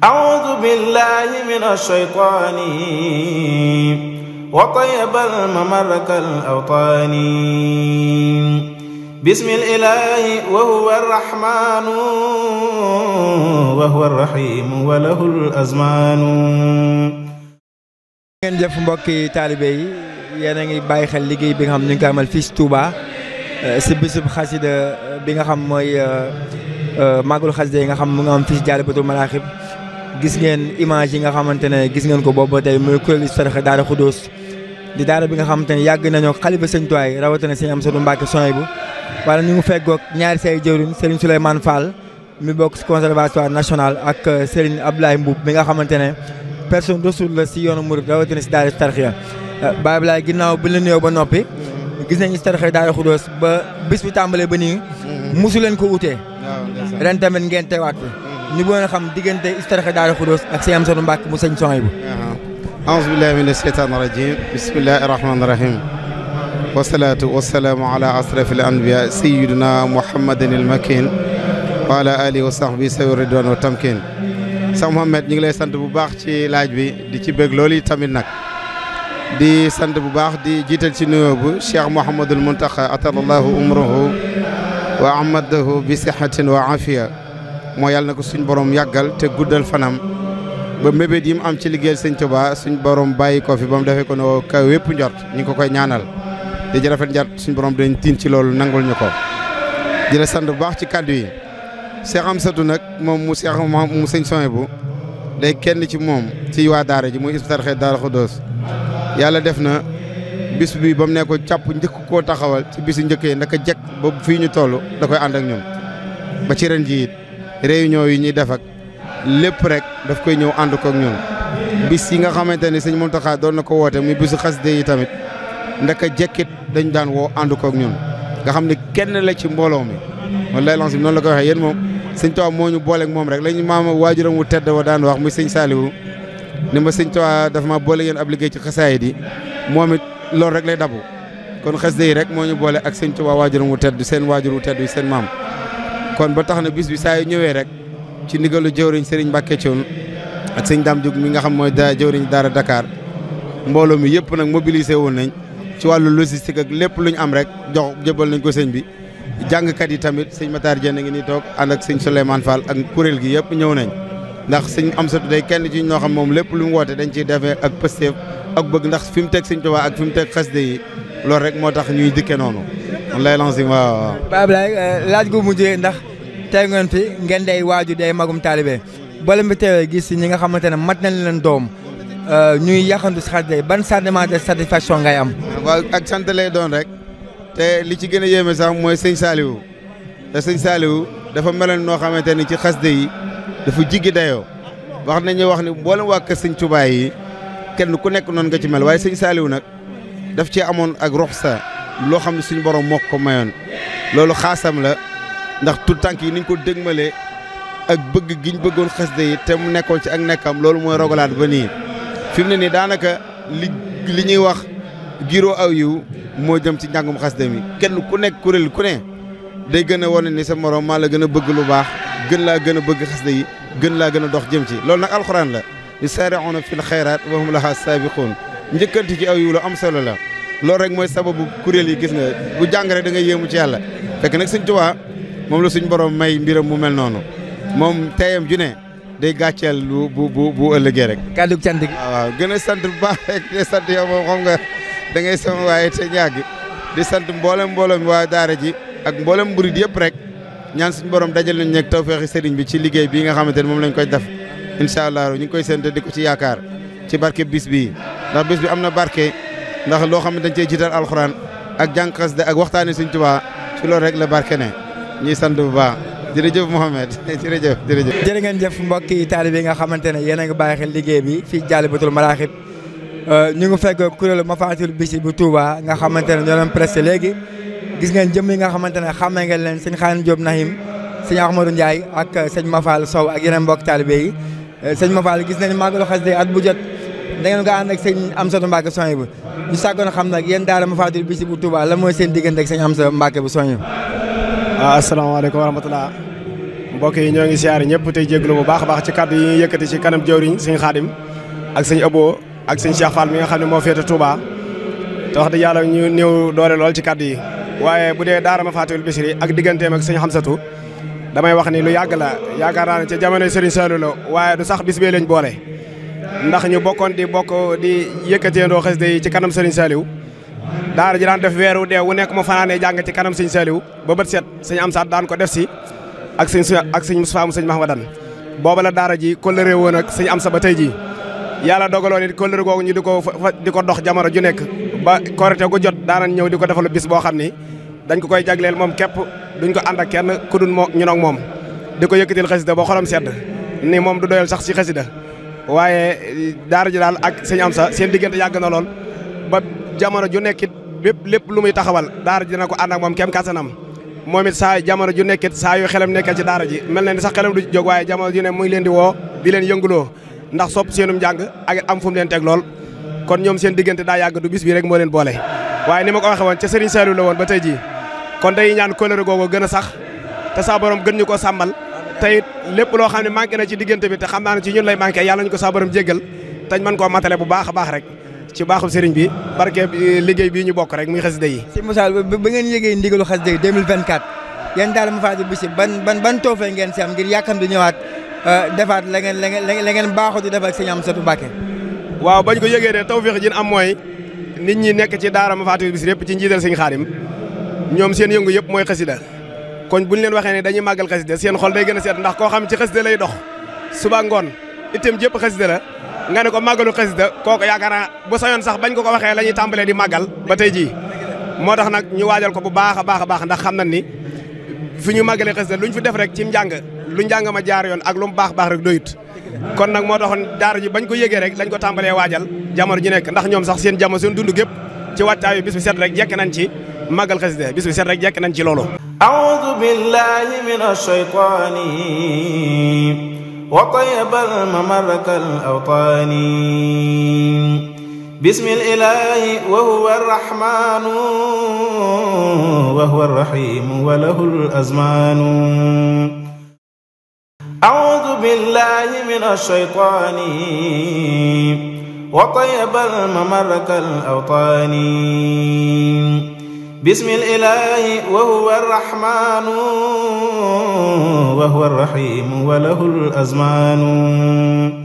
أعوذ بالله من الشيطان وطيب الممر كالأوطان بسم الإله وهو الرحمن وهو الرحيم وله الأزمان. ngeen jëf mbokki taalibe yi yéen a ngi bàyyi xel liggéey bi nga xam ñu ngi koy amal fii si Touba si bisub xasida bi nga xam mooy màggalu xasida yi nga xam mu nga am fii si Jaalibatul Maraaxib. gis ngeen image yi nga xamante ne gis ngeen ko boobu ba tey muy kuréel historique Daara Khoudoss di daara bi nga xamante ne yàgg nañoo xalifa sëñ Tuwaay rawatina sëñ Amsatu Mbàkke Souhaïbou wala ñu ngi feggoog ñaari say jëwriñ Serigne Souleymane Fall mi bokk si conservatoire national ak Serigne Abdoulaye Mbuub mi nga xamante ne personne ressource la si yoonu murid rawatina si daara Tarxiya Baye Abdoulaye ginnaaw bi la nuyoo ba noppi gis nañ historique Daara Khoudoss ba bis bi tàmbalee ba nii mosu leen ko utee ren tamit ngeen teewaat fi ñu bëggoon a xam diggante historique Daara Khoudoss ak sëñ Amsatu Mbàkke mu sëñ Souhaïbou. aouzu billahi mina sheytaani rajim bismillahi rahmaani rahim wasalaatu wasalaamu ala asrafil anbiya sayidina muhammadin il makin wa ala alihi wa sahbi sawi ridwan wa tamkin. sax Mouhamed ñu ngi lay sant bu baax ci laaj bi di ci bëgg loolu tamit nag di sant bu baax di jiital ci nuyoo bu Cheikh Mouhamadul Muntaxa atalallahu umruhu wa amadahu bi sixatin wa afiya moo yàlla na ko suñ borom yàggal te guddal fanam ba mébét yi mu am ci liggéeyal sëñ Tuubaa suñ borom bàyyi ko fi ba mu defee ko no kaw wépp njort ñu ngi ko koy ñaanal di ji rafet njort suñ borom dañ tiin ci loolu nangul ñu ko di la sant bu baax ci kàddu yi. Cheikh Amsatu nag moom mu Cheikh mu sëñ Souhaïbou day kenn ci moom ci waa daara ji muy historique Daara Khoudoss yàlla def na bis bi ba mu ne ko càpp njëkk koo taxawal ci bisu njëkk yi ndaka jekk ba fii ñu toll da koy ànd ak ñun ba ci ren ji it réunion yi ñuy def ak lépp rek daf koy ñëw ànd ko ak ñun bis yi nga xamante ne sëñ Muntaxa doon na ko woote muy bisu xasida yi tamit ndaka jekkit dañ daan woo ànd ko ak ñun nga xam ne kenn la ci mbooloo mi wallaay lancé bi noonu la koy waxee yéen moom sëñ Tuubaa moo ñu booleeg moom rek lañu maama waajuram wu tedd wa daan wax muy sëñ Saaliwu ni ma sëñ Tuubaa dafa ma boole yéen ab liggéey ci xasaayid yi moom it loolu rek lay dabu kon xasida yi rek moo ñu boole ak sëñ Tuubaa waajuram wu tedd seen waajur wu tedd seen maam kon ba tax na bis bi saa yu ñëwee rek ci ndigalu jëwriñ Serigne Mbacke Thion ak sëñ Dame Diouf mi nga xam mooy jëwriñ Daara Dakar mbooloo mi yëpp nag mobilisé woon nañ ci wàllu logistique ak lépp lu ñu am rek jox jëbal nañ ko sëñ bi jàngkat yi tamit sëñ Matar Dieng ngi nii toog ànd ak sëñ Souleymane Fall ak kuréel gi yëpp ñëw nañ ndax sëñ Amsatu day kenn ci ñoo xam moom lépp lu mu woote dañ ciy defee ak pësteef ak bëgg ndax fi mu teg sëñ Tuubaa ak fi mu teg xasida yi loolu rek moo tax ñuy dikke noonu lay lancé waaw. Baye Abdoulaye laaj gu mujjee ndax tey ngeen fi ngeen day waaju day magum taalibe bala mi teewee gis ñi nga xamante ne mat nañ leen doom ñuy yaxantu si xasida yi ban sentiment de satisfaction ngay am. waaw ak sant lay doon rek te li ci gën a yéeme sax mooy sëñ Saaliwu te sëñ Saaliwu dafa meloon noo xamante ni ci xasida yi dafa jiggi dayoo wax nañu wax ni mboolem waa kër sëñ Tuubaa yi kenn ku nekk noonu nga ci mel waaye sëñ Saaliwu nag daf ci amoon ak ruxsa loo xam ne suñu borom moo ko mayoon loolu xaasam la ndax tout tànk yi niñ ko dëgmalee ak bëgg giñ bëggoon xasida yi te mu nekkoon ci ak nekkam loolu mooy rogalaat ba nii fi mu ne nii daanaka li ñuy wax giroo aw yiw moo jëm ci njàngum xasida mi kenn ku nekk kuréel ku ne day gën a wane ni sa morom maa la gën a bëgg lu baax gën laa gën a bëgg xasida yi gën laa gën a dox jëm ci loolu nag alxuraan la yusaari'uuna fil xayraat wa hum lahaa saabiquun njëkkanti ci aw yiw lu am solo la loolu rek mooy sababu kuréel yi gis nga bu jàng rek da ngay yéemu ci yàlla fekk nag sëñ Tuubaa moom la suñ borom may mbiram mu mel noonu moom teyam ju ne day gàcceel lu bu ëllëgee rek. kàddu cant gi. waaw gën a sant bu baax rek di sant yow moom xam nga da ngay sama waaye te ñàgg di sant mboolem waa daara ji ak mboolem murid yëpp rek ñaan suñ borom dajal nañ nekk tawfeexi sëriñ bi ci liggéey bii nga xamante ne moom lañ koy def incha allah ñu ngi koy séntu di ko ci yaakaar ci barke bis bii ndax bis bi am na barke ndax loo xam ne dañ cey jiital alxuraan ak jàng xasida ak waxtaane Sëñ Tuubaa ci loolu rek la barke ne ñuy sant bu baax jërëjëf Mouhamed jërëjëf. jërë ngeen jëf mbokki taalibe yi nga xamante ne yéen a ngi bàyyi xel liggéey bi fii Jaalibatul Maraaxib ñu ngi fekk kuréelu Mafaatihul Bichri bu Touba nga xamante ne ñoo leen pressé léegi gis ngeen jëm yi nga xamante ne xàmmee ngeen leen sëñ Xaadim Diop Nahim sëñ Ahmadou Ndiaye ak sëñ Mafal Sow ak yeneen mbokki taalibe yi sëñ Mafal gis nañ màggalu xasida at bu jot da ngeen ko ànd ak sëñ Amsatu Mbàkke Souhaïbou ñu sàggoon xam nag yéen daara Mafaatihul Bichri bu Touba la mooy seen diggante ak sëñ Amsa Mbàkke bu Souhaïbou. waaw asalaamaaleykum wa rahmatulah mbokk yi ñoo ngi siyaare ñëpp tey jégalu bu baax a baax ci kàddu yi ñuy yëkkati ci kanam jawriñ sëñ Xaadim ak sëñ Abo ak sëñ Cheikh Fall mi nga xam ne moo féete Touba te wax dëgg yàlla ñu néew doole lool ci kàddu yi waaye bu dee daara Mafatihul Bichri ak digganteem ak sëñ Xamsatu damay wax ni lu yàgg la yaakaar naa ne ca jamonoy Serigne Saliou la waaye du sax bis bee lañ boole ndax ñu bokk di yëkkateendoo xasida yi ci kanam Serigne Saliou daara ji daan def weeru dee wu nekk mu fanaanee jàng ci kanam sëñ Saliou ba bët set sëñ Amsaat daan ko def si ak sëñ Moustapha mu sëñ Mahamadan booba la daara ji kóllëre woon ak sëñ Amsa ba tey ji yàlla dogaloon it kóllëre googu ñu di ko dox jamono ju nekk ba korite gu jot daanan ñëw di ko defal bis boo xam ni dañ ko koy jagleel moom képp duñ ko ànd ak kenn ku dul ñu ak moom di ko yëkkatil xasida boo xolam sedd ni moom du doyal sax ci xasida waaye daara ji daal ak sëñ Amsa seen diggante yàgg na lool ba jamono ju nekkit lépp lu muy taxawal daara ji dina ko ànd ak moom kem kattanam moom it saa jamono ju nekkit saa yu xelam nekkee ci daara ji mel na ni sax xelam du ci jóg waaye jamono ju ne muy leen di woo di leen yënguloo ndax sopp seenum njàng ak am fu mu leen teg lool kon ñoom seen diggante daa yàgg du bis bi rek moo leen boole waaye ni ma ko waxee woon ca Serigne Saliou la woon ba tey jii kon day ñaan kóllëre googu gën a sax te saa borom gën ñu ko sàmmal te it lépp loo xam ne manqué na ci diggante bi te xam naa ne ci ñun lay manqué yàlla ñu ko saa borom jéggal te mën koo matale bu baax a baax rek ci baaxul Serigne bi barke liggéey bii ñu bokk rek muy xasida yi. si Moussa ba ngeen yëgee ndigalu xasida yi 2024 yéen daal Mafatihul Bichri ban toofee ngeen si am ngir yàkkam di ñëwaat defaat la ngeen baaxoo di def ak sëñ Amsatou Mbacké. waaw bañ ko yëgee de tawfeex ji am mooy nit ñi nekk ci daara Mafatihul Bichri yëpp ci njiital sëñ Xaadim ñoom seen yëngu yëpp mooy xasida kon buñ leen waxee ne dañuy màggal xasida seen xol day gën a seet ndax koo xam ci xasida lay dox suba ngoon itam jëpp xasida la nga ne ko màggalu xasida kooku yaakaar naa bu sañoon sax bañ ko waxee la ñuy tàmbalee di màggal ba tey jii moo tax nag ñu waajal ko bu baax a baax ndax xam nañ ni fi ñu màggalee xasida luñ fi def rek ci njàng lu njàng ma jaar yoon ak lu mu baax rek doyut kon nag moo taxoon daara ji bañ ko yëgee rek lañ ko tàmbalee waajal jamono ji nekk ndax ñoom sax seen jamono seen dund gépp ci wàccaayu bis bi set rek jekk nañ ci màggal xasida bis bi set rek jekk nañ ci loolu a'uudu billahi minash shaytaani wa tayyibal mamarkal awtaani bismil ilaahi wa huwa arrahmaanu wa huwa arrahiimu wa lahul azmaanu a'uudu billahi minash shaytaani wa tayyibal mamarkal awtaani bismil ilaahi wa huwa arrahmaanu wa huwa arrahiimu wa lahul azmaanu